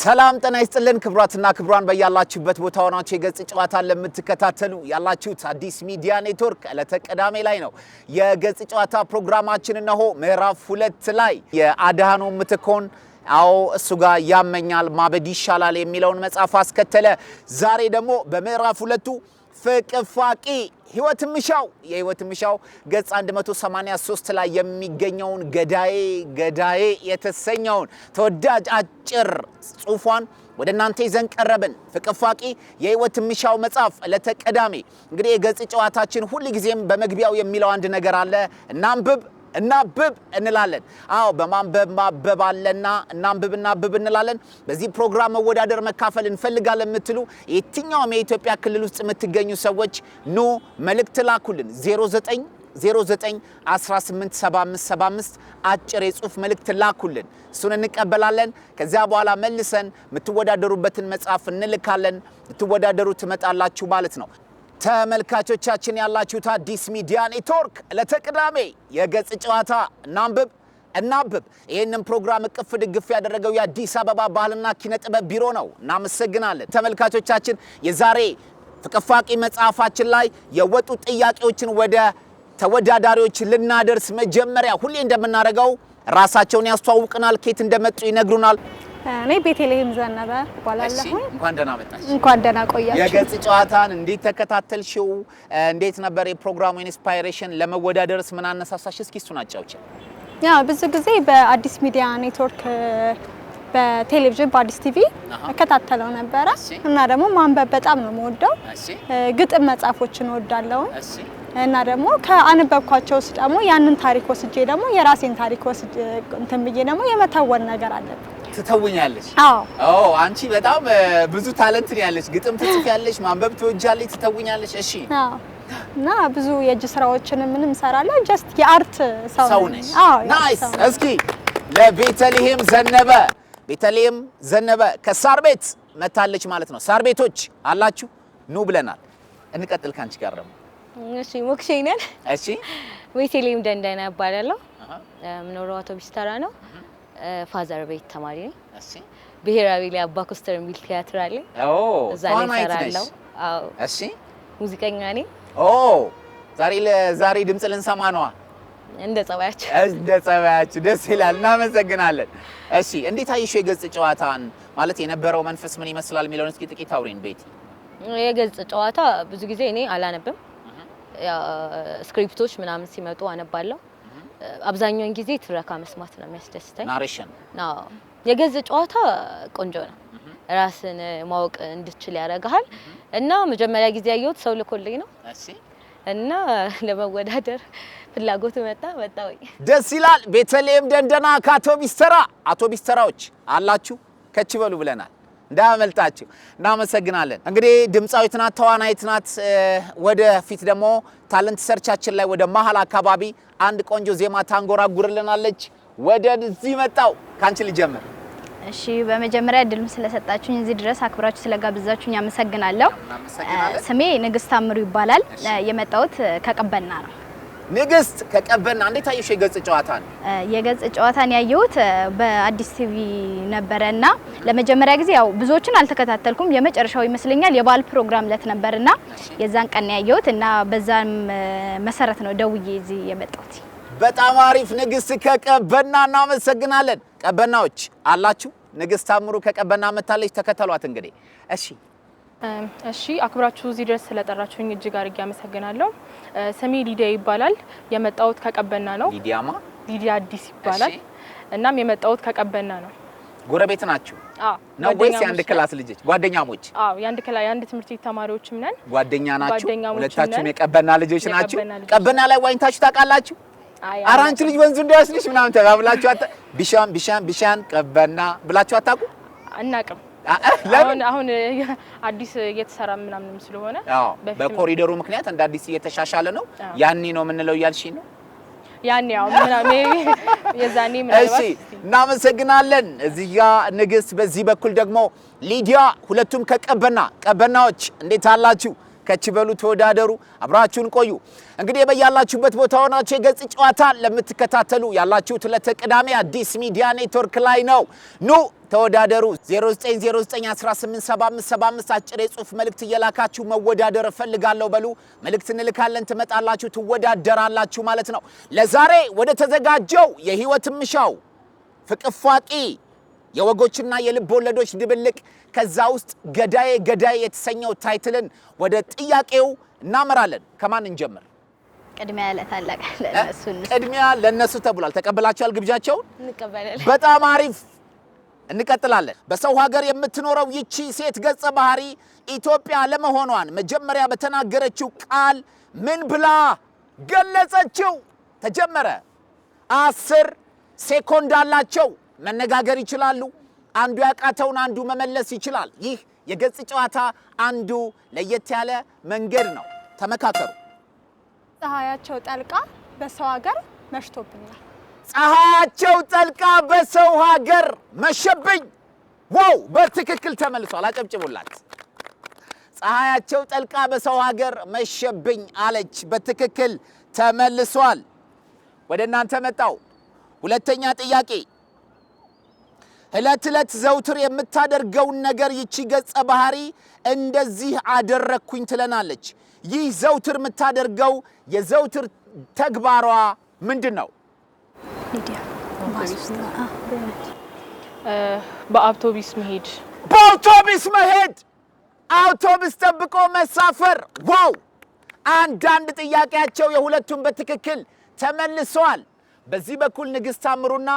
ሰላም ጤና ይስጥልን ክብራትና ክብራን በያላችሁበት ቦታ ሆናችሁ የገጽ ጨዋታን ለምትከታተሉ ያላችሁት አዲስ ሚዲያ ኔትወርክ ዕለተ ቅዳሜ ላይ ነው። የገጽ ጨዋታ ፕሮግራማችን እነሆ ምዕራፍ 2 ላይ የአድሃኖም ምትኮን እሱ ጋር ያመኛል ማበድ ይሻላል የሚለውን መጽሐፍ አስከተለ። ዛሬ ደግሞ በምዕራፍ 2 ፍቅፋቂ የህይወት ምሻው ገጽ 183 ላይ የሚገኘውን ገዳዬ የተሰኘውን ተወዳጅ አጭር ጽሑፏን ወደ እናንተ ይዘን ቀረብን። ፍቅፋቂ የህይወት ምሻው መጽሐፍ ዕለተ ቅዳሜ። እንግዲህ የገጽ ጨዋታችን ሁሉ ጊዜም በመግቢያው የሚለው አንድ ነገር አለ። እናንብብ እንላለን። በማንበብ ማበብ አለና እናንብብ እንላለን። በዚህ ፕሮግራም መወዳደር መካፈል እንፈልጋለን የምትሉ የትኛውም የኢትዮጵያ ክልል ውስጥ የምትገኙ ሰዎች ኑ መልእክት ላኩልን 0918757575 አጭር የጽሑፍ መልእክት ላኩልን። እሱን እንቀበላለን። ከዚያ በኋላ መልሰን የምትወዳደሩበትን መጽሐፍ እንልካለን። ልትወዳደሩ ትመጣላችሁ ማለት ነው። ተመልካቾቻችን ያላችሁት አዲስ ሚዲያ ኔትወርክ ዕለተ ቅዳሜ የገጽ ጨዋታ እናንብብ። ይህንን ፕሮግራም እቅፍ ድግፍ ያደረገው የአዲስ አበባ ባህልና ኪነ ጥበብ ቢሮ ነው። እናመሰግናለን። ተመልካቾቻችን የዛሬ ፍቅፋቂ መጽሐፋችን ላይ የወጡ ጥያቄዎችን ወደ ተወዳዳሪዎች ልናደርስ መጀመሪያ ሁሌ እንደምናደርገው ራሳቸውን ያስተዋውቁናል፣ ከየት እንደመጡ ይነግሩናል። እኔ ቤተልሔም ዘነበ እባላለሁ። እንኳን ደህና መጣሽ። እንኳን ደህና ቆያችሁ። የገጽ ጨዋታን እንዴት ተከታተልሽው? እንዴት ነበር የፕሮግራሙ ኢንስፓይሬሽን? ለመወዳደርስ ምን አነሳሳሽ? እስኪ እሱን አጫውቺ። ብዙ ጊዜ በአዲስ ሚዲያ ኔትወርክ በቴሌቪዥን በአዲስ ቲቪ እከታተለው ነበረ እና ደግሞ ማንበብ በጣም ነው የምወደው። ግጥም መጽሐፎችን እወዳለሁ እና ደግሞ ከአነበብኳቸው ውስጥ ደግሞ ያንን ታሪክ ወስጄ ደግሞ የራሴን ታሪክ ወስጄ እንትን ብዬ ደግሞ የመተወን ነገር አለብኝ። ትተውኛለሽ? አንቺ በጣም ብዙ ታለንት ያለሽ፣ ግጥም ትጽፊያለሽ፣ ማንበብ ትወጃለሽ፣ ትተውኛለሽ። እሺ። እና ብዙ የእጅ ስራዎችን ምንም ሰራለሁ። ጀስት የአርት ሰው ነኝ። ናይስ። እስኪ ለቤተልሔም ዘነበ ከሳር ቤት መታለች ማለት ነው። ሳር ቤቶች አላችሁ ኑ ብለናል። እንቀጥል ካንቺ ጋር ደግሞ። እሺ ሞክሼ ነን። እሺ ቤተልሔም ደንደና እባላለሁ። የምኖረው አውቶቡስ ተራ ነው። ፋዘር ቤት ተማሪ ነኝ። እሺ ብሔራዊ ላይ አባ ኮስተር የሚል ቲያትር አለ። እዛ ላይ እሰራለሁ። እሺ ሙዚቀኛ ነኝ። ዛሬ ድምጽ ልንሰማ ነዋ። እንደ ጸባያችሁ ደስ ይላል። እናመሰግናለን። እሺ እንዴት አየሽው የገጽ ጨዋታን? ማለት የነበረው መንፈስ ምን ይመስላል የሚለውን እስኪ ጥቂት አውሪን ቤቲ። የገጽ ጨዋታ ብዙ ጊዜ እኔ አላነብም። ስክሪፕቶች ምናምን ሲመጡ አነባለሁ። አብዛኛውን ጊዜ ትረካ መስማት ነው የሚያስደስተኝ። ናሬሽን ነው። የገጽ ጨዋታ ቆንጆ ነው። ራስን ማወቅ እንድትችል ያደርጋል። እና መጀመሪያ ጊዜ ያየሁት ሰው ልኮልኝ ነው። እሺ እና ለመወዳደር ፍላጎት መጣ። ደስ ይላል። ቤተልሔም ደንደና ከአውቶቡስ ተራዎች አላችሁ ከች በሉ ብለናል። እንዳያመልጣችሁ። እናመሰግናለን። እንግዲህ ድምጻዊት ናት፣ ተዋናይት ናት። ወደፊት ደግሞ ታለንት ሰርቻችን ላይ ወደ መሀል አካባቢ አንድ ቆንጆ ዜማ ታንጎራጉርልናለች። ወደዚህ መጣው ካንቺ ልጀምር። እሺ በመጀመሪያ እድሉን ስለሰጣችሁኝ እዚህ ድረስ አክብራችሁ ስለጋብዛችሁኝ አመሰግናለሁ። ስሜ ንግስት ታምሩ ይባላል። የመጣሁት ከቀበና ነው። ንግስት ከቀበና። እንዴት አየሽ የገጽ ጨዋታን? የገጽ ጨዋታን ያየሁት በአዲስ ቲቪ ነበርና ለመጀመሪያ ጊዜ ያው ብዙዎችን አልተከታተልኩም። የመጨረሻው ይመስለኛል የባል ፕሮግራም ለት ነበርና የዛን ቀን ያየሁት እና በዛም መሰረት ነው ደውዬ እዚህ የመጣሁት። በጣም አሪፍ ንግስት ከቀበና። እናመሰግናለን። ቀበናዎች አላችሁ። ንግስት ታምሩ ከቀበና መታለች። ተከተሏት እንግዲህ። እሺ አክብራችሁ እዚህ ድረስ ስለጠራችሁኝ እጅግ አድርጌ አመሰግናለሁ። ስሜ ሊዲያ ይባላል። የመጣሁት ከቀበና ነው። ሊዲያ አዲስ ይባላል። እናም የመጣሁት ከቀበና ነው። ጎረቤት ናችሁ? ነው ወይስ የአንድ ክላስ ልጆች ጓደኛሞች? የአንድ ትምህርት ቤት ተማሪዎችም ነን። ጓደኛ ናችሁ? ሁለታችሁም የቀበና ልጆች ናችሁ? ቀበና ላይ ዋኝታችሁ ታውቃላችሁ? አራንቺ ልጅ ወንዙ እንዳይወስድሽ ምናምን ተባብላችሁ ቢሻን ቀበና ብላችሁ አታውቁ? አናውቅም። አሁን አዲስ እየተሰራ ምናምን ስለሆነ በኮሪደሩ ምክንያት እንደ አዲስ እየተሻሻለ ነው። ያኔ ነው የምንለው ያልሽኝ ነው? ያኔ የዛኔ ምናልባት። እሺ እናመሰግናለን። እዚህ ጋር ንግስት፣ በዚህ በኩል ደግሞ ሊዲያ። ሁለቱም ከቀበናዎች እንዴት አላችሁ? ከችበሉ ተወዳደሩ አብራችሁን ቆዩ እንግዲህ በያላችሁበት ቦታ ሆናችሁ የገጽ ጨዋታ ለምትከታተሉ ያላችሁት ለተቀዳሚ አዲስ ሚዲያ ኔትወርክ ላይ ነው ኑ ተወዳደሩ 0909187575 አጭር የጽሁፍ መልእክት እየላካችሁ መወዳደር ፈልጋለሁ በሉ መልእክት እንልካለን ትመጣላችሁ ትወዳደራላችሁ ማለት ነው ለዛሬ ወደ ተዘጋጀው የህይወት ምሻው ፍቅፋቂ የወጎችና የልብ ወለዶች ድብልቅ ከዛ ውስጥ ገዳይ የተሰኘው ታይትልን ወደ ጥያቄው እናመራለን ከማን እንጀምር ቅድሚያ ለታላቅ ለነሱ ቅድሚያ ለነሱ ተብሏል ተቀበላችኋል ግብዣቸው እንቀበላለን በጣም አሪፍ እንቀጥላለን በሰው ሀገር የምትኖረው ይቺ ሴት ገጸ ባህሪ ኢትዮጵያ ለመሆኗን መጀመሪያ በተናገረችው ቃል ምን ብላ ገለጸችው ተጀመረ 10 ሴኮንድ አላቸው መነጋገር ይችላሉ አንዱ ያቃተውን አንዱ መመለስ ይችላል ይህ የገጽ ጨዋታ አንዱ ለየት ያለ መንገድ ነው ተመካከሩ ፀሐያቸው ጠልቃ በሰው ሀገር መሽቶብኛል ፀሐያቸው ጠልቃ በሰው ሀገር መሸብኝ ዋው በትክክል ተመልሷል አጨብጭቡላት ፀሐያቸው ጠልቃ በሰው ሀገር መሸብኝ አለች በትክክል ተመልሷል ወደ እናንተ መጣው ሁለተኛ ጥያቄ እለት ዘውትር የምታደርገውን ነገር ይቺ ገጸ ባህሪ እንደዚህ አደረኩኝ ትለናለች ይህ ዘውትር የምታደርገው የዘውትር ተግባሯ ምንድነው ሚዲያ በአውቶቢስ መሄድ አውቶቢስ ጠብቆ መሳፈር ዋው አንዳንድ ጥያቄያቸው የሁለቱም በትክክል ተመልሰዋል በዚህ በኩል ንግስት ታምሩና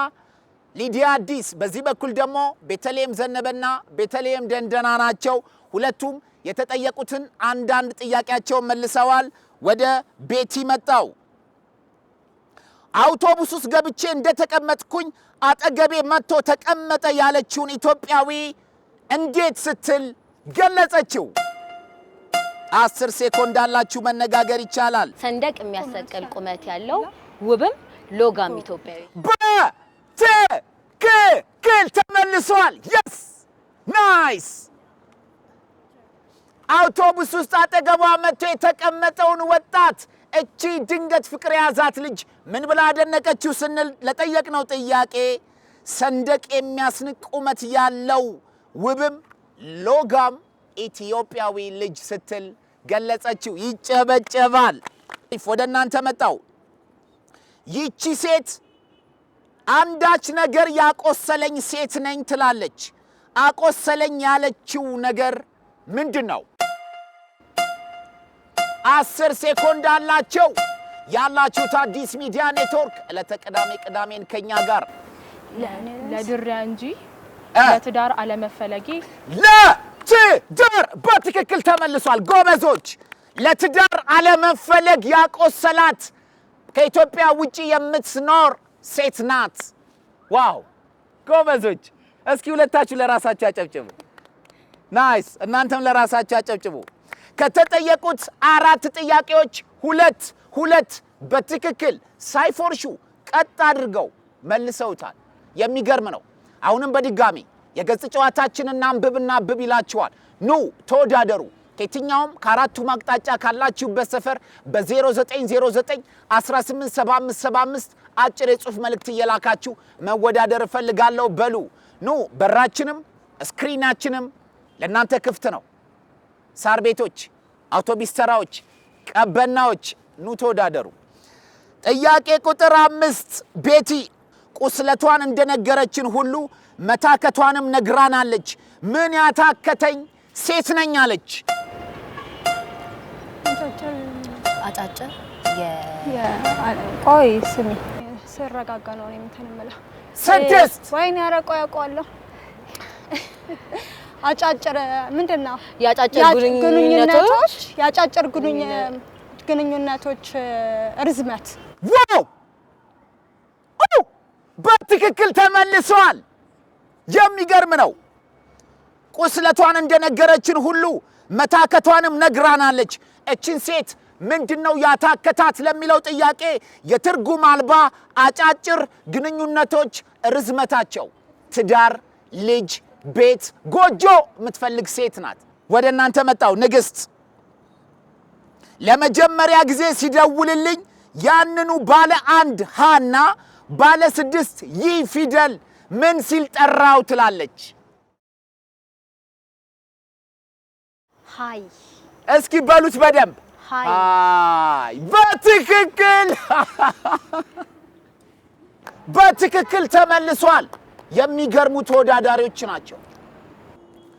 ሊዲያ አዲስ በዚህ በኩል ደግሞ ቤተልሔም ዘነበና ቤተልሔም ደንደና ናቸው ሁለቱም የተጠየቁትን አንዳንድ ጥያቄያቸው መልሰዋል ወደ ቤቲ መጣው አውቶቡስ ውስጥ ገብቼ እንደተቀመጥኩኝ አጠገቤ መጥቶ ተቀመጠ ያለችውን ኢትዮጵያዊ እንዴት ስትል ገለጸችው 10 ሴኮንድ አላችሁ መነጋገር ይቻላል ሰንደቅ የሚያሰቅል ቁመት ያለው ውብም ሎጋም ኢትዮጵያዊ ትክክል ተመልሷል yes nice አውቶቡስ ውስጥ አጠገቧ መጥቶ የተቀመጠውን ወጣት እቺ ድንገት ፍቅር ያዛት ልጅ ምን ብላ አደነቀችው ስንል ለጠየቅነው ጥያቄ ሰንደቅ የሚያስንቅ ቁመት ያለው ውብም ሎጋም ኢትዮጵያዊ ልጅ ስትል ገለጸችው ይጨበጨባል ወደ እናንተ መጣው ይቺ ሴት አንዳች ነገር ያቆሰለኝ ሴት ነኝ ትላለች አቆሰለኝ ያለችው ነገር ምንድነው 10 ሴኮንድ አላቸው ያላችሁት አዲስ ሚዲያ ኔትወርክ ለተቀዳሜን ከኛ ጋር ለድሪያ እንጂ ለትዳር አለመፈለጌ ለትዳር በትክክል ተመልሷል ጎበዞች ለትዳር አለመፈለግ ያቆሰላት ከኢትዮጵያ ውጪ የምትኖር ሴት ናት ዋው ጎበዞች እስኪ ሁለታችሁ ለራሳችሁ አጨብጭቡ ናይስ እናንተም ለራሳችሁ አጨብጭቡ ከተጠየቁት 4 ጥያቄዎች ሁለት በትክክል ሳይፎርሹ ቀጥ አድርገው መልሰውታል የሚገርም ነው አሁንም በድጋሚ የገጽ ጨዋታችንና አንብብ ይላችኋል ኑ ተወዳደሩ ከየትኛውም ከአራቱ ማቅጣጫ ካላችሁበት ሰፈር በ0909187575 አጭር የጽሁፍ መልእክት እየላካችሁ መወዳደር ፈልጋለሁ በሉ ኑ በራችንም ስክሪናችንም ለእናንተ ክፍት ነው ሳር ቤቶች አውቶቢስ ተራዎች ቀበናዎች ኑ ተወዳደሩ ጥያቄ ቁጥር 5 ቤቲ ቁስለቷን እንደነገረችን ሁሉ መታከቷንም ነግራናለች ምን ያታከተኝ ሴት ነኝ አለች አጫጭር ቆይ ስሚ ስረጋጋ ነው የምትነመለው ስድስት ወይኔ ያረቀው ያውቀዋለሁ አጫጭር ምንድነው ያጫጭር ግንኙነቶች ያጫጭር ግንኙነቶች ርዝመት ዋው በትክክል ተመልሷል የሚገርም ነው ቁስለቷን እንደነገረችን ሁሉ መታከቷንም ነግራናለች እቺን ሴት ምንድነው ያታከታት ለሚለው ጥያቄ የትርጉም አልባ አጫጭር ግንኙነቶች ርዝመታቸው ትዳር ልጅ ቤት ጎጆ የምትፈልግ ሴት ናት ወደ እናንተ መጣው ንግስት ለመጀመሪያ ጊዜ ሲደውልልኝ ያንኑ ባለ 1 ሃና ባለ 6 ይ ፊደል ምን ሲል ጠራው ትላለች? ሃይ እስኪ በሉት በደንብ ሃይ በትክክል በትክክል ተመልሷል። የሚገርሙ ተወዳዳሪዎች ናቸው።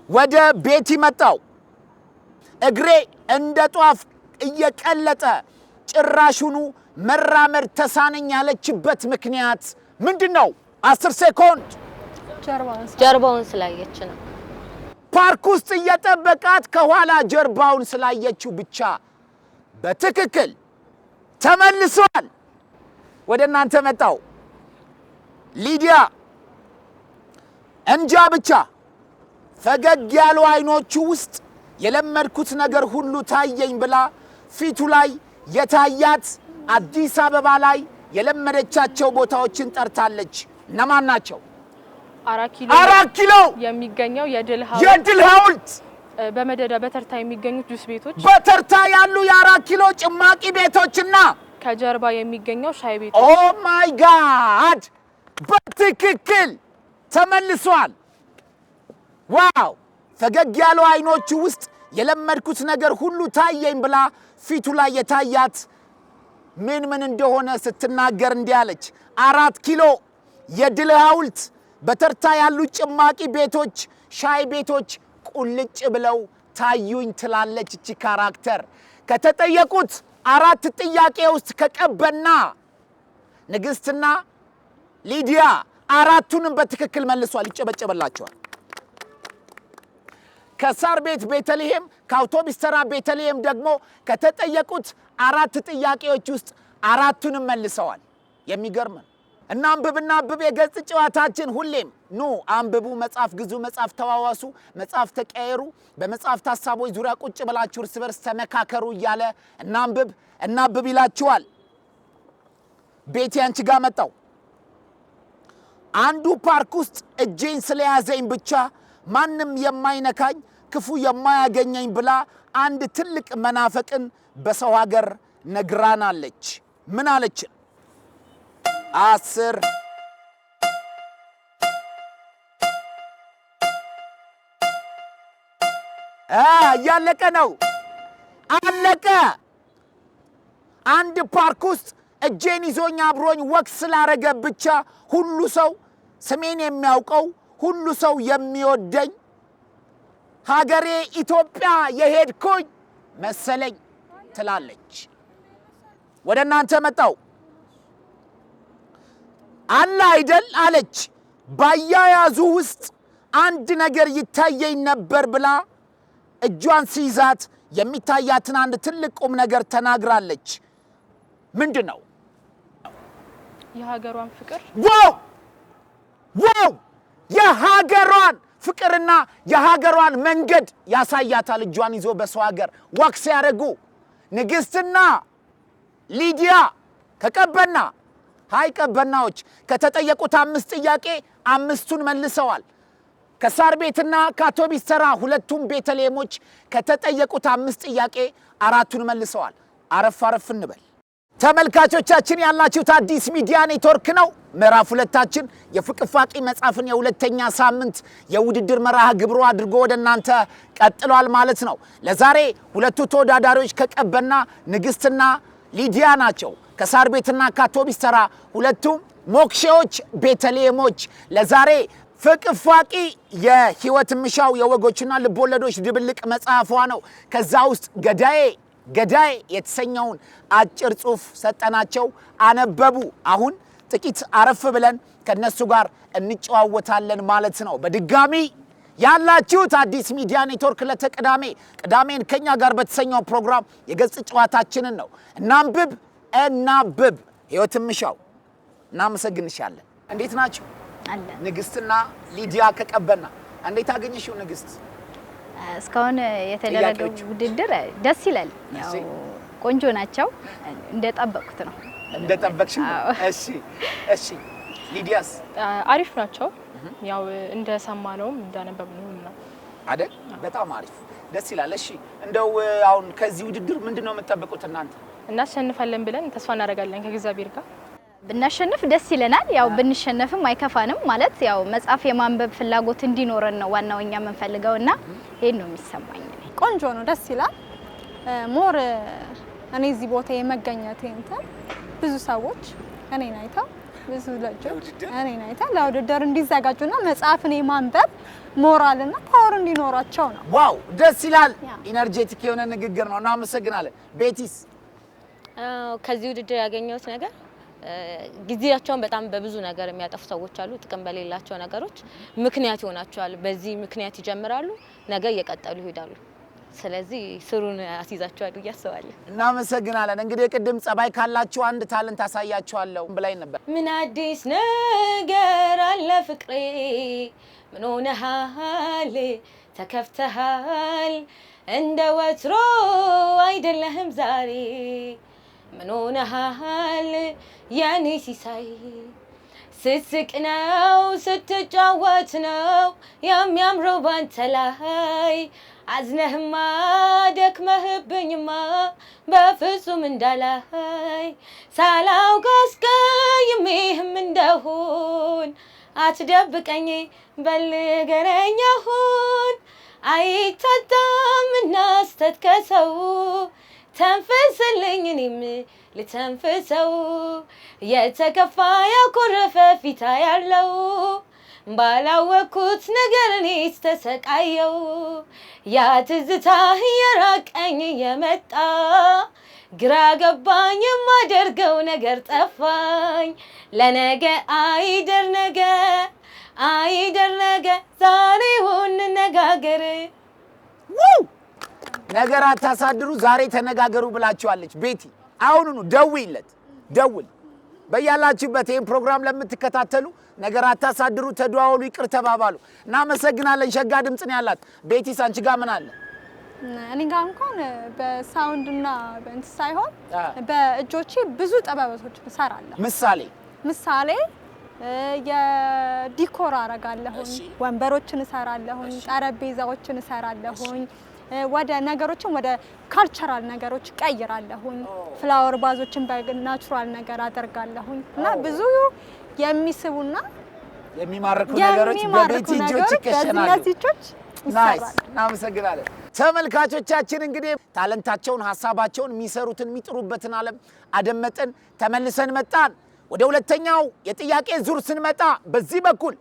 ወደ ቤት መጣው እግሬ እንደ ጧፍ እየቀለጠ ጭራሹኑ መራመድ ተሳነኝ ያለችበት ምክንያት ምንድነው? 10 ሴኮንድ። ጀርባውን ስላየች ነው። ፓርክ ውስጥ እየጠበቃት ከኋላ ጀርባውን ስላየችው ብቻ በትክክል ተመልሷል። ወደ እናንተ መጣው ሊዲያ እንጃ ብቻ ፈገግ ያሉ አይኖቹ ውስጥ የለመድኩት ነገር ሁሉ ታየኝ ብላ ፊቱ ላይ የታያት አዲስ አበባ ላይ የለመደቻቸው ቦታዎችን ጠርታለች። እነማን ናቸው? 4 ኪሎ የሚገኘው የድል ሐውልት፣ በመደዳ በተርታ የሚገኙት ጁስ ቤቶች፣ በተርታ ያሉ የ4 ኪሎ ጭማቂ ቤቶችና ከጀርባ የሚገኘው ሻይ ቤት። ኦ ማይ ጋድ በትክክል ተመልሷል። ዋው! ፈገግ ያሉ አይኖቹ ውስጥ የለመድኩት ነገር ሁሉ ታየኝ ብላ ፊቱ ላይ የታያት ምን እንደሆነ ስትናገር እንዲህ አለች። 4 ኪሎ የድል ሐውልት፣ በተርታ ያሉ ጭማቂ ቤቶች፣ ሻይ ቤቶች ቁልጭ ብለው ታዩኝ ትላለች እቺ ካራክተር። ከተጠየቁት 4 ጥያቄ ውስጥ ከቀበና ንግስትና ሊዲያ 4ቱንም በትክክል መልሷል። ይጨበጨበላቸዋል። ከሳር ቤት ቤተልሔም፣ ከአውቶቡስ ተራ ቤተልሔም ደግሞ ከተጠየቁት 4 ጥያቄዎች ውስጥ 4ቱንም መልሰዋል። የሚገርም እና አንብብና አንብብ የገጽ ጨዋታችን ሁሌም ኑ አንብቡ፣ መጽሐፍ ግዙ፣ መጽሐፍ ተዋዋሱ፣ መጽሐፍ ተቀያየሩ፣ በመጽሐፍ ሐሳቦች ዙሪያ ቁጭ ብላችሁ እርስ በርስ ተመካከሩ እያለ እናንብብ ይላችኋል። ቤቴ አንቺ ጋር መጣው አንዱ ፓርክ ውስጥ እጄን ስለያዘኝ ብቻ ማንም የማይነካኝ ክፉ የማያገኘኝ ብላ አንድ ትልቅ መናፈቅን በሰው ሀገር ነግራናለች። ምን አለች? 10 ያለቀ ነው። አለቀ። አንድ ፓርክ ውስጥ እጄን ይዞኝ አብሮኝ ወክ ስላረገ ብቻ ሁሉ ሰው ስሜን የሚያውቀው ሁሉ ሰው የሚወደኝ ሀገሬ ኢትዮጵያ የሄድኩኝ መሰለኝ ትላለች። ወደ እናንተ መጣው አለ አይደል አለች። ባያያዙ ውስጥ አንድ ነገር ይታየኝ ነበር ብላ እጇን ሲይዛት የሚታያትን አንድ ትልቅ ቁም ነገር ተናግራለች። ምንድነው? የሀገሯን ፍቅር። ዋው! የሀገሯን ፍቅርና የሀገሯን መንገድ ያሳያታል። እጇን ይዞ በሰው ሀገር ወክስ ያደርጉ ንግስትና ሊዲያ ከቀበና ሃይ ቀበናዎች ከተጠየቁት 5 ጥያቄ 5ቱን መልሰዋል። ከሳር ቤትና ከአውቶቡስ ተራ 2ቱም ቤተልሔሞች ከተጠየቁት 5 ጥያቄ 4ቱን መልሰዋል። አረፍ እንበል። ተመልካቾቻችን ያላችሁት አዲስ ሚዲያ ኔትወርክ ነው። ምዕራፍ 2ታችን የፍቅፋቂ መጽሐፍን የሁለተኛ ሳምንት የውድድር መርሃ ግብሩ አድርጎ ወደ እናንተ ቀጥሏል ማለት ነው። ለዛሬ 2ቱ ተወዳዳሪዎች ከቀበና ንግስትና ሊዲያ ናቸው። ከሳር ቤትና ከአውቶቡስ ተራ 2ቱም ሞክሼዎች ቤተልሔሞች። ለዛሬ ፍቅፋቂ የህይወት ምሻው የወጎችና ልቦለዶች ድብልቅ መጽሐፏ ነው። ከዛ ውስጥ ገዳዬ የተሰኘውን አጭር ጽሑፍ ሰጠናቸው፣ አነበቡ። አሁን ጥቂት አረፍ ብለን ከነሱ ጋር እንጨዋወታለን ማለት ነው። በድጋሚ ያላችሁት አዲስ ሚዲያ ኔትወርክ ቅዳሜን ከኛ ጋር በተሰኘው ፕሮግራም የገጽ ጨዋታችንን ነው። እናንብብ ህይወት ምሻው እናመሰግንሻለን። እንዴት ናችሁ? ንግስትና ሊዲያ ከቀበና እንዴት አገኘሽው? ንግስት እስካሁን የተደረገው ውድድር ደስ ይላል። ያው ቆንጆ ናቸው፣ እንደጠበቁት ነው። እንደጠበቅሽ? እሺ ሊዲያስ? አሪፍ ናቸው። ያው እንደሰማነውም እንዳነበብነው ነው አይደል? በጣም አሪፍ። ደስ ይላል። እሺ እንደው አሁን ከዚህ ውድድር ምንድነው የምትጠብቁት እናንተ? እናሸንፋለን ብለን ተስፋ እናደርጋለን ከእግዚአብሔር ጋር። ብናሸንፍ ደስ ይለናል። ያው ብንሸነፍም አይከፋንም ማለት ያው መጽሐፍ የማንበብ ፍላጎት እንዲኖረን ነው ዋናው እኛ የምንፈልገውና ይሄን ነው የሚሰማኝ። ቆንጆ ነው፣ ደስ ይላል። ሞር እኔ እዚህ ቦታ የመገኘት እንትን ብዙ ሰዎች እኔን አይተው ብዙ ልጆች እኔን አይተው ለውድድር እንዲዘጋጁና መጽሐፍን የማንበብ ሞራልና ፓወር እንዲኖራቸው ነው። ዋው ደስ ይላል። ኢነርጄቲክ የሆነ ንግግር ነው። እናመሰግናለን። ቤቲስ? ከዚህ ውድድር ያገኘሁት ነገር ጊዜያቸውን በጣም በብዙ ነገር የሚያጠፉ ሰዎች አሉ። ጥቅም በሌላቸው ነገሮች ምክንያት ይሆናቸዋል። በዚህ ምክንያት ይጀምራሉ፣ ነገ እየቀጠሉ ይሄዳሉ። ስለዚህ ስሩን አስይዛቸዋል እያስባለሁ። እናመሰግናለን። እንግዲህ ቅድም ጸባይ ካላችሁ አንድ ታለንት አሳያችኋለሁ ብላኝ ነበር። ምን አዲስ ነገር አለ ፍቅሬ? ምን ሆነሃል? ተከፍተሃል? እንደ ወትሮ አይደለህም ዛሬ። ምን ሆነሃል የኔ ሲሳይ? ስትስቅ ነው ስትጫወት ነው የሚያምረው ባንተ ላይ። አዝነህማ ደክመህብኝማ በፍጹም እንዳላይ። ሳላውቅ አስቀይሜህም እንደሆን አትደብቀኝ በል ንገረኝ አሁን። አይታጣምና ስተት ከሰው ተንፈስልኝ እኔም ልተንፍሰው። የተከፋ ያኮረፈ ፊታ ያለው ባላወኩት ነገር እኔስ ተሰቃየው። ያ ትዝታ የራቀኝ የመጣ ግራ ገባኝ የማደርገው ነገር ጠፋኝ። ለነገ አይደር ነገ አይደር ነገ ዛሬውን እንነጋገር። ነገር አታሳድሩ ዛሬ ተነጋገሩ ብላችኋለች ቤቲ። አሁኑኑ ደውይለት፣ ደውል በያላችሁበት ይሄን ፕሮግራም ለምትከታተሉ ነገር አታሳድሩ፣ ተደዋወሉ፣ ይቅር ተባባሉ። እናመሰግናለን። ሸጋ ድምጽ ነው ያላት። ቤቲስ አንቺ ጋር ምን አለ? እኔ ጋር እንኳን በሳውንድና በእንት ሳይሆን በእጆቼ ብዙ ጥበባቶችን እሰራለሁ። ምሳሌ የዲኮር አረጋለሁኝ፣ ወንበሮችን እሰራለሁኝ፣ ጠረጴዛዎችን እሰራለሁኝ፣ ወደ ነገሮችን ወደ ካልቸራል ነገሮች ቀይራለሁኝ። ፍላወር ባዞችን በናቹራል ነገር አደርጋለሁኝ እና ብዙ የሚስቡና የሚማርኩ ነገሮች በቤቲ እጆች ይከሸናሉ። ናይስ። እናመሰግናለን። ተመልካቾቻችን እንግዲህ ታለንታቸውን ሐሳባቸውን የሚሰሩትን የሚጥሩበትን ዓለም አደመጠን። ተመልሰን መጣን። ወደ ሁለተኛው የጥያቄ ዙር ስንመጣ በዚህ በኩል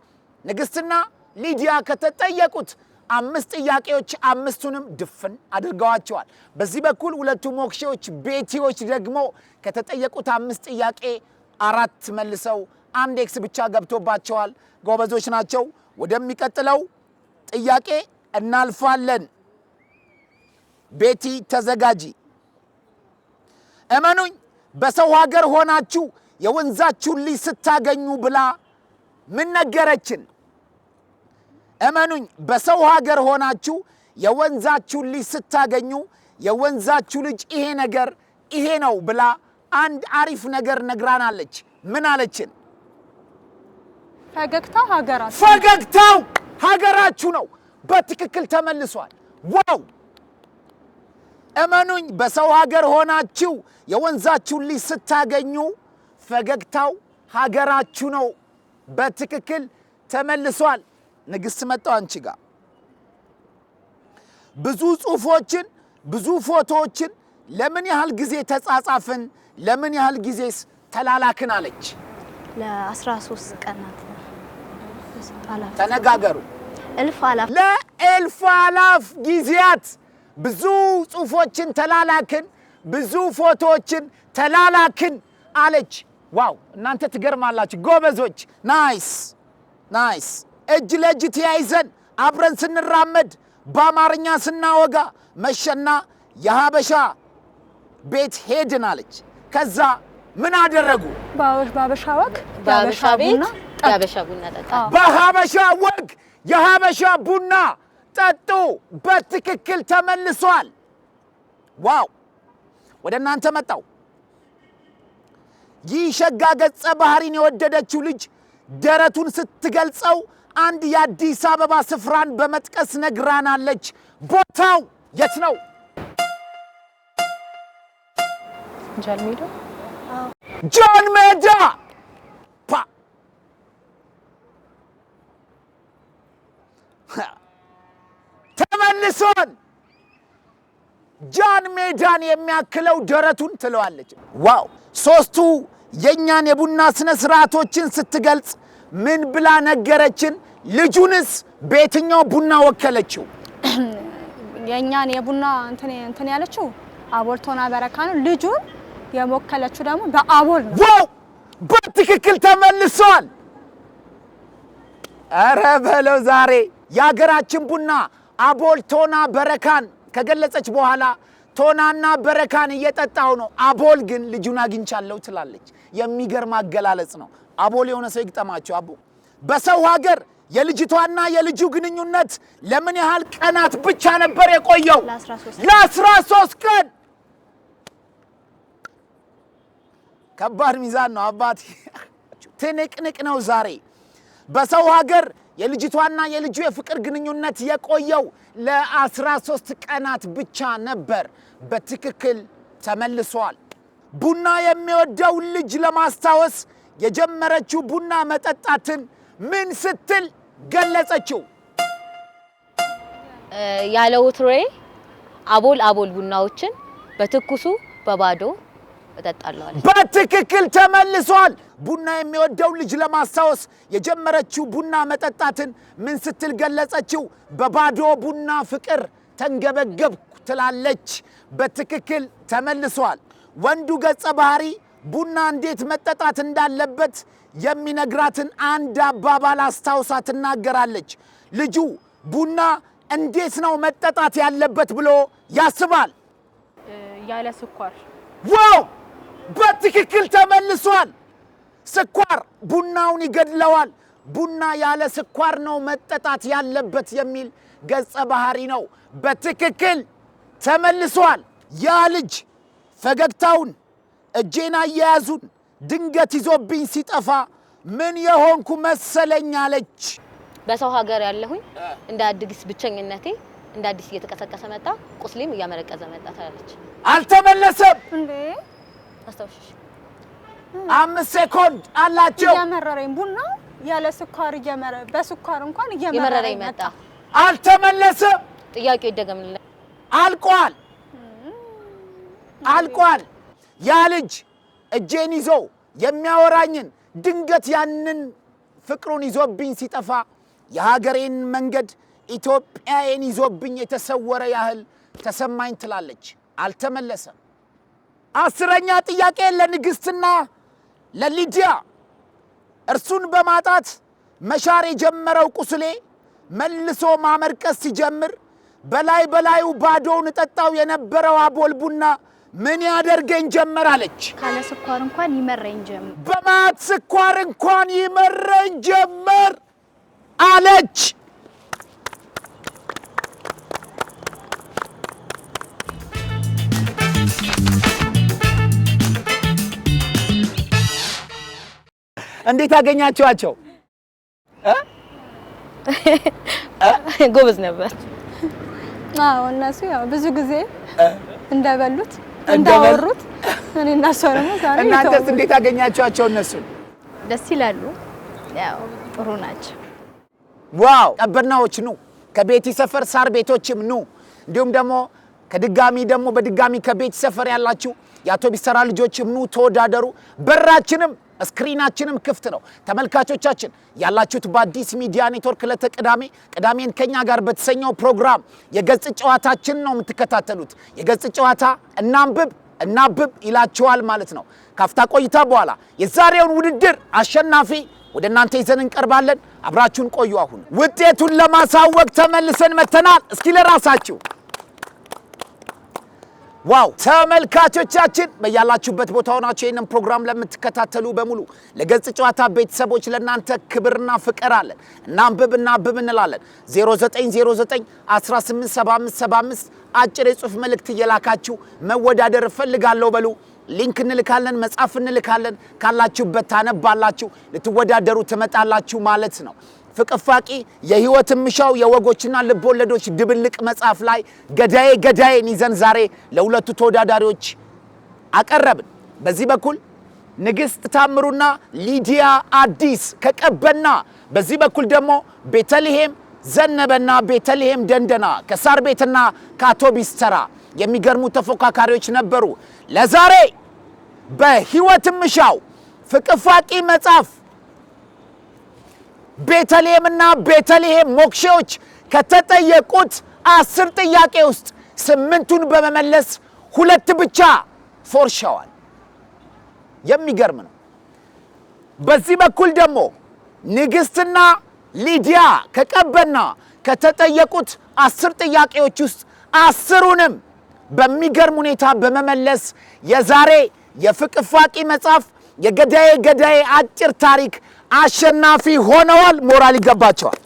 ንግስትና ሊዲያ ከተጠየቁት 5 ጥያቄዎች 5ቱንም ድፍን አድርገዋቸዋል። በዚህ በኩል ሁለቱ ሞክሼዎች ቤቲዎች ደግሞ ከተጠየቁት 5 ጥያቄ 4 መልሰው 1 ኤክስ ብቻ ገብቶባቸዋል። ጎበዞች ናቸው። ወደሚቀጥለው ጥያቄ እናልፋለን። ቤቲ ተዘጋጂ። እመኑኝ በሰው ሀገር ሆናችሁ የወንዛችሁን ልጅ ስታገኙ ብላ ምን ነገረችን? እመኑኝ በሰው ሀገር ሆናችሁ የወንዛችሁን ልጅ ስታገኙ የወንዛችሁ ልጅ ይሄ ነገር ይሄ ነው ብላ አንድ አሪፍ ነገር ነግራናለች። ምን አለችን? ፈገግታው ሀገራችሁ ነው። በትክክል ተመልሷል። ዋው! እመኑኝ በሰው ሀገር ሆናችሁ የወንዛችሁን ልጅ ስታገኙ ፈገግታው ሀገራችሁ ነው። በትክክል ተመልሷል። ንግስት መጣው አንቺ ጋር ብዙ ጽሁፎችን ብዙ ፎቶዎችን ለምን ያህል ጊዜ ተጻጻፍን? ለምን ያህል ጊዜስ ተላላክን አለች? ለ13 ቀናት ተነጋገሩ። ለእልፍ አላፍ ጊዜያት ብዙ ጽሁፎችን ተላላክን፣ ብዙ ፎቶዎችን ተላላክን አለች። ዋው! እናንተ ትገርማላችሁ ጎበዞች። ናይስ ናይስ። እጅ ለእጅ ተያይዘን አብረን ስንራመድ በአማርኛ ስናወጋ መሸና የሀበሻ ቤት ሄድን አለች። ከዛ ምን አደረጉ? በሀበሻ ወግ በሀበሻ ቤት የሀበሻ ቡና ጠጣ። በሀበሻ ወግ የሀበሻ ቡና ጠጡ። በትክክል ተመልሷል። ዋው! ወደ እናንተ መጣው። ይህ ሸጋ ገጸ ባህሪን የወደደችው ልጅ ደረቱን ስትገልጸው አንድ የአዲስ አበባ ስፍራን በመጥቀስ ነግራናለች። ቦታው የት ነው? ጃን ሜዳ ጃን ሜዳ ተመልሷል። ጃን ሜዳን የሚያክለው ደረቱን ትለዋለች። ዋው! ሶስቱ የኛን የቡና ስነ ስርዓቶችን ስትገልጽ ምን ብላ ነገረችን? ልጁንስ በየትኛው ቡና ወከለችው? የኛን የቡና እንትን ያለችው አቦል ቶና በረካ ነው። ልጁን የወከለችው ደግሞ በአቦል ነው። ዋው! በትክክል ተመልሷል። አረ በለው ዛሬ የሀገራችን ቡና አቦል ቶና በረካን ከገለጸች በኋላ ቶናና በረካን እየጠጣው ነው። አቦል ግን ልጁን አግኝቻለሁ ትላለች። የሚገርም አገላለጽ ነው። አቦል የሆነ ሰው ይግጠማቸው። አቦ በሰው ሀገር የልጅቷና የልጁ ግንኙነት ለምን ያህል ቀናት ብቻ ነበር የቆየው? ለ13 ቀን። ከባድ ሚዛን ነው አባቴ። ትንቅንቅ ነው ዛሬ። በሰው ሀገር የልጅቷና የልጁ የፍቅር ግንኙነት የቆየው ለ13 ቀናት ብቻ ነበር። በትክክል ተመልሷል። ቡና የሚወደው ልጅ ለማስታወስ የጀመረችው ቡና መጠጣትን ምን ስትል ገለጸችው? ያለ ወትሮዬ አቦል ቡናዎችን በትኩሱ በባዶ እጠጣለሁ አለች። በትክክል ተመልሷል። ቡና የሚወደው ልጅ ለማስታወስ የጀመረችው ቡና መጠጣትን ምን ስትል ገለጸችው? በባዶ ቡና ፍቅር ተንገበገብኩ ትላለች። በትክክል ተመልሷል። ወንዱ ገጸ ባህሪ ቡና እንዴት መጠጣት እንዳለበት የሚነግራትን አንድ አባባል አስታውሳ ትናገራለች። ልጁ ቡና እንዴት ነው መጠጣት ያለበት ብሎ ያስባል? ያለ ስኳር። ዋው! በትክክል ተመልሷል። ስኳር ቡናውን ይገድለዋል። ቡና ያለ ስኳር ነው መጠጣት ያለበት የሚል ገጸ ባህሪ ነው። በትክክል ተመልሷል። ያ ልጅ ፈገግታውን እጄና አያያዙን ድንገት ይዞብኝ ሲጠፋ ምን የሆንኩ መሰለኝ አለች። በሰው ሀገር ያለሁኝ እንደ አዲስ ብቸኝነቴ እንደ አዲስ እየተቀሰቀሰ መጣ፣ ቁስሌም እያመረቀዘ መጣ ትላለች። አልተመለሰም እንዴ አስታውሽሽ 5 ሴኮንድ አላቸው። እየመረረኝ ቡና ያለ ስኳር በስኳር እንኳን እየመረረኝ መጣ። አልተመለሰም። ጥያቄው ይደገምልኝ። አልቋል። ያ ልጅ እጄን ይዞ የሚያወራኝን ድንገት ያንን ፍቅሩን ይዞብኝ ሲጠፋ የሀገሬን መንገድ ኢትዮጵያዬን ይዞብኝ የተሰወረ ያህል ተሰማኝ ትላለች። አልተመለሰም። 10ኛ ጥያቄ ለንግስትና ለሊዲያ። እርሱን በማጣት መሻር የጀመረው ቁስሌ መልሶ ማመርቀስ ሲጀምር በላዩ ባዶውን ጠጣው የነበረው አቦል ቡና ምን ያደርገኝ ጀመር አለች። ካለ ስኳር እንኳን ይመረኝ ጀመር። በማት ስኳር እንኳን ይመረኝ ጀመር አለች። እንዴት አገኛችኋቸው? ጎበዝ ነበር። አዎ እነሱ ያው ብዙ ጊዜ እንደበሉት እንዳወሩት እኔ እና እሷ ደግሞ ዛሬ እናንተስ እንዴት አገኛችኋቸው? እነሱ ደስ ይላሉ። ያው ጥሩ ናቸው። ዋው! ቀበናዎች ኑ፣ ከቤቲ ሰፈር ሳር ቤቶችም ኑ፣ እንዲሁም ደግሞ በድጋሚ ከቤቲ ሰፈር ያላችሁ የአውቶቢስ ተራ ልጆችም ኑ ተወዳደሩ። በራችንም ስክሪናችንም ክፍት ነው። ተመልካቾቻችን ያላችሁት በአዲስ ሚዲያ ኔትወርክ ቅዳሜን ከኛ ጋር በተሰኘው ፕሮግራም የገጽ ጨዋታችን ነው የምትከታተሉት። የገጽ ጨዋታ እናብብ ይላችኋል ማለት ነው። ካፍታ ቆይታ በኋላ የዛሬውን ውድድር አሸናፊ ወደ እናንተ ይዘን እንቀርባለን። አብራችሁን ቆዩ። አሁን ውጤቱን ለማሳወቅ ተመልሰን መተናል። እስኪ ለራሳችሁ ዋው! ተመልካቾቻችን በያላችሁበት ቦታ ሆናችሁ ይሄንን ፕሮግራም ለምትከታተሉ በሙሉ ለገጽ ጨዋታ ቤተሰቦች ለናንተ ክብርና ፍቅር አለን። እናንብብ እንላለን። 0909187575 አጭር የጽሁፍ መልእክት እየላካችሁ መወዳደር እፈልጋለሁ በሉ። ሊንክ እንልካለን፣ መጻፍ እንልካለን። ካላችሁበት ታነባላችሁ፣ ልትወዳደሩ ትመጣላችሁ ማለት ነው። ፍቅፋቂ የህይወት ምሻው የወጎችና ልቦለዶች ድብልቅ መጽሐፍ ላይ ገዳዬን ይዘን ዛሬ ለሁለቱ ተወዳዳሪዎች አቀረብን። በዚህ በኩል ንግስት ታምሩና ሊዲያ አዲስ ከቀበና፣ በዚህ በኩል ደግሞ ቤተልሔም ዘነበና ቤተልሔም ደንደና ከሳር ቤትና ከአውቶቢስ ተራ የሚገርሙ ተፎካካሪዎች ነበሩ። ለዛሬ በህይወት ምሻው ፍቅፋቂ መጽሐፍ ቤተልሔምና ቤተልሔም ሞክሼዎች ከተጠየቁት 10 ጥያቄ ውስጥ 8ቱን በመመለስ 2 ብቻ ፎርሻዋል። የሚገርም ነው። በዚህ በኩል ደግሞ ንግስትና ሊዲያ ከቀበና ከተጠየቁት 10 ጥያቄዎች ውስጥ 10ሩንም በሚገርም ሁኔታ በመመለስ የዛሬ የፍቅፋቂ መጽሐፍ የገዳዬ አጭር ታሪክ አሸናፊ ሆነዋል። ሞራል ይገባቸዋል።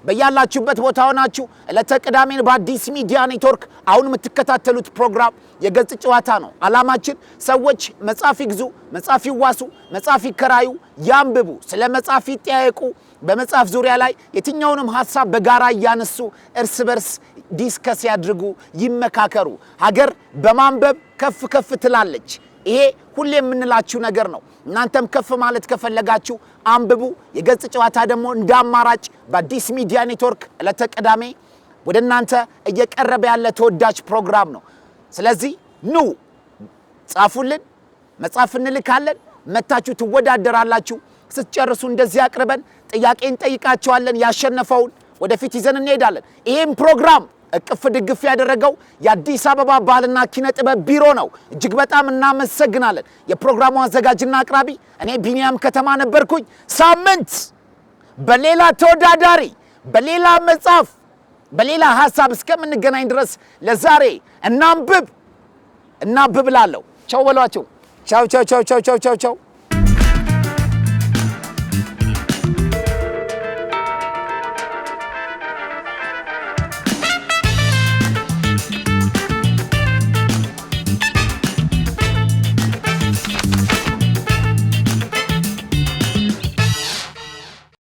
በያላችሁበት ቦታ ሆናችሁ ዕለተ ቅዳሜን በአዲስ ሚዲያ ኔትወርክ አሁን የምትከታተሉት ፕሮግራም የገጽ ጨዋታ ነው። ዓላማችን ሰዎች መጽሐፍ ይግዙ፣ መጽሐፍ ይዋሱ፣ መጽሐፍ ይከራዩ፣ ያንብቡ፣ ስለ መጽሐፍ ይጠያየቁ፣ በመጽሐፍ ዙሪያ ላይ የትኛውንም ሐሳብ በጋራ እያነሱ እርስ በርስ ዲስከስ ያድርጉ፣ ይመካከሩ። ሀገር በማንበብ ከፍ ትላለች። ይሄ ሁሌ የምንላችሁ ነገር ነው። እናንተም ከፍ ማለት ከፈለጋችሁ አንብቡ። የገጽ ጨዋታ ደግሞ እንደ አማራጭ በአዲስ ሚዲያ ኔትወርክ ዕለተ ቅዳሜ ወደ እናንተ እየቀረበ ያለ ተወዳጅ ፕሮግራም ነው። ስለዚህ ኑ ጻፉልን፣ መጽሐፍ እንልካለን፣ መታችሁ ትወዳደራላችሁ። ስትጨርሱ እንደዚህ አቅርበን ጥያቄ እንጠይቃቸዋለን። ያሸነፈውን ወደፊት ይዘን እንሄዳለን። ይሄን ፕሮግራም እቅፍ ድግፍ ያደረገው የአዲስ አበባ ባህልና ኪነ ጥበብ ቢሮ ነው። እጅግ በጣም እናመሰግናለን። የፕሮግራሙ አዘጋጅና አቅራቢ እኔ ቢኒያም ከተማ ነበርኩኝ። ሳምንት በሌላ ተወዳዳሪ፣ በሌላ መጽሐፍ፣ በሌላ ሐሳብ እስከምንገናኝ ድረስ ለዛሬ እናንብብ እላለሁ። ቻው በሏቸው። ቻው።